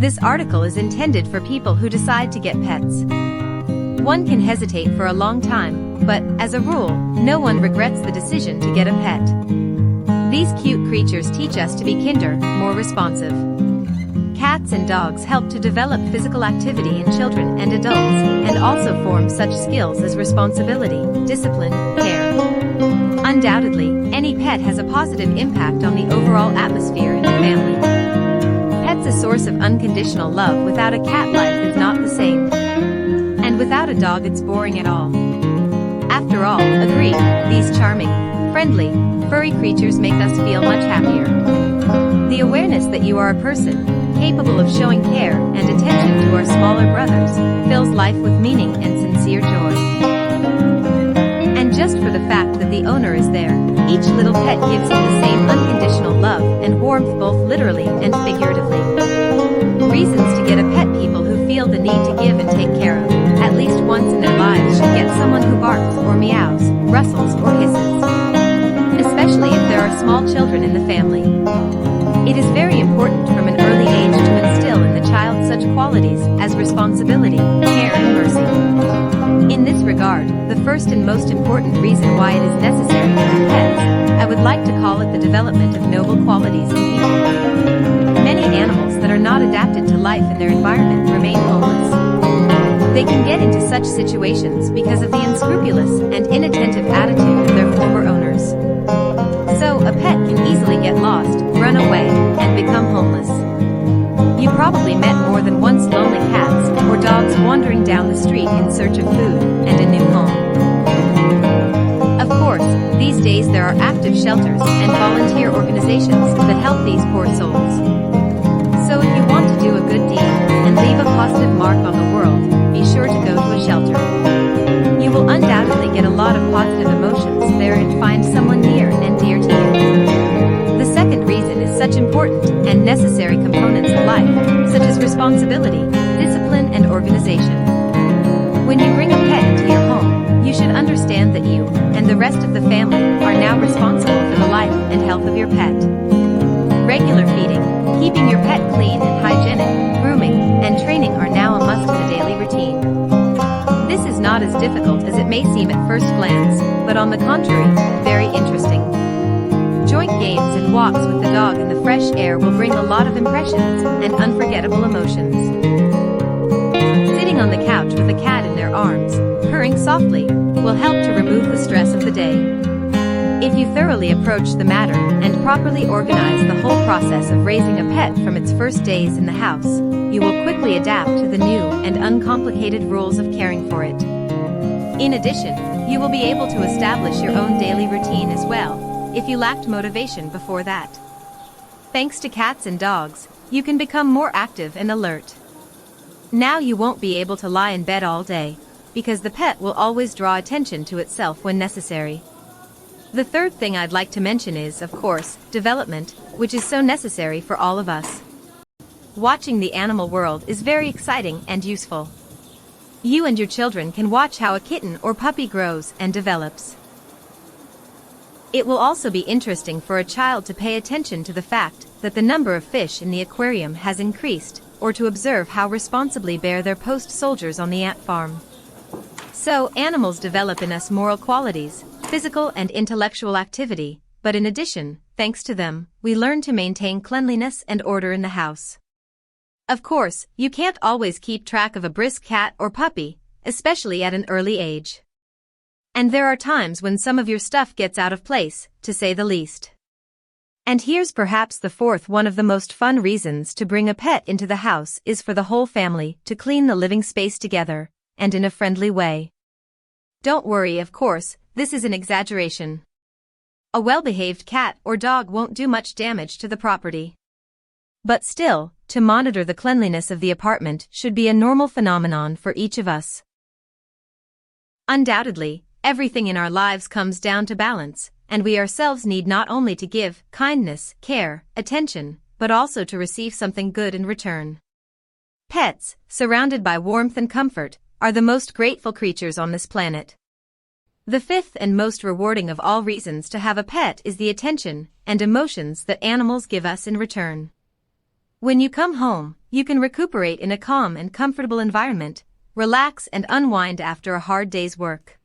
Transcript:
This article is intended for people who decide to get pets. One can hesitate for a long time, but, as a rule, no one regrets the decision to get a pet. These cute creatures teach us to be kinder, more responsive. Cats and dogs help to develop physical activity in children and adults, and also form such skills as responsibility, discipline, care. Undoubtedly, any pet has a positive impact on the overall atmosphere in the family. Pets a source of unconditional love. Without a cat, life is not the same. And without a dog, it's boring at all. After all, agree, these charming, friendly, furry creatures make us feel much happier. The awareness that you are a person, capable of showing care and attention to our smaller brothers, fills life with meaning and sincere joy. And just for the fact that the owner is there, each little pet gives you the same unconditional love and warmth, both literally and figuratively. Reasons to get a pet. People who feel the need to give and take care of, at least once in their lives, should get someone who barks or meows, rustles or hisses. Especially if there are small children in the family. It is very important from an early age to instill in the child such qualities as responsibility, care and mercy. In this regard, the first and most important reason why it is necessary to have pets, I would like to call it the development of noble qualities in people. Many animals that are not adapted to life in their environment remain homeless. They can get into such situations because of the unscrupulous and inattentive attitude of their former owners. So, a pet can easily get lost, run away, and become homeless. You probably met more than once lonely cats or dogs wandering down the street in search of food and a new home. Of course, these days there are active shelters and volunteer organizations that help these poor souls. So if you want to do a good deed and leave a positive mark on the world, be sure to go to a shelter. You will undoubtedly get a lot of positive emotions there and find someone near and dear to you. The second reason is such important and necessary components of life, such as responsibility, discipline and organization. When you bring a pet into your home, you should understand that you and the rest of the family are now responsible for the life and health of your pet. Regular feeding, keeping your pet clean and hygienic, grooming, and training are now a must in the daily routine. This is not as difficult as it may seem at first glance, but on the contrary, very interesting. Joint games and walks with the dog in the fresh air will bring a lot of impressions and unforgettable emotions. Sitting on the couch with a cat in their arms, purring softly, will help to remove the stress of the day. If you thoroughly approach the matter and properly organize the whole process of raising a pet from its first days in the house, you will quickly adapt to the new and uncomplicated rules of caring for it. In addition, you will be able to establish your own daily routine as well, if you lacked motivation before that. Thanks to cats and dogs, you can become more active and alert. Now you won't be able to lie in bed all day, because the pet will always draw attention to itself when necessary. The third thing I'd like to mention is, of course, development, which is so necessary for all of us. Watching the animal world is very exciting and useful. You and your children can watch how a kitten or puppy grows and develops. It will also be interesting for a child to pay attention to the fact that the number of fish in the aquarium has increased, or to observe how responsibly bear their post soldiers on the ant farm. So, animals develop in us moral qualities, physical and intellectual activity, but in addition, thanks to them, we learn to maintain cleanliness and order in the house. Of course, you can't always keep track of a brisk cat or puppy, especially at an early age. And there are times when some of your stuff gets out of place, to say the least. And here's perhaps the fourth one of the most fun reasons to bring a pet into the house is for the whole family to clean the living space together, and in a friendly way. Don't worry, of course, this is an exaggeration. A well-behaved cat or dog won't do much damage to the property. But still, to monitor the cleanliness of the apartment should be a normal phenomenon for each of us. Undoubtedly, everything in our lives comes down to balance, and we ourselves need not only to give kindness, care, attention, but also to receive something good in return. Pets, surrounded by warmth and comfort, are the most grateful creatures on this planet. The fifth and most rewarding of all reasons to have a pet is the attention and emotions that animals give us in return. When you come home, you can recuperate in a calm and comfortable environment, relax and unwind after a hard day's work.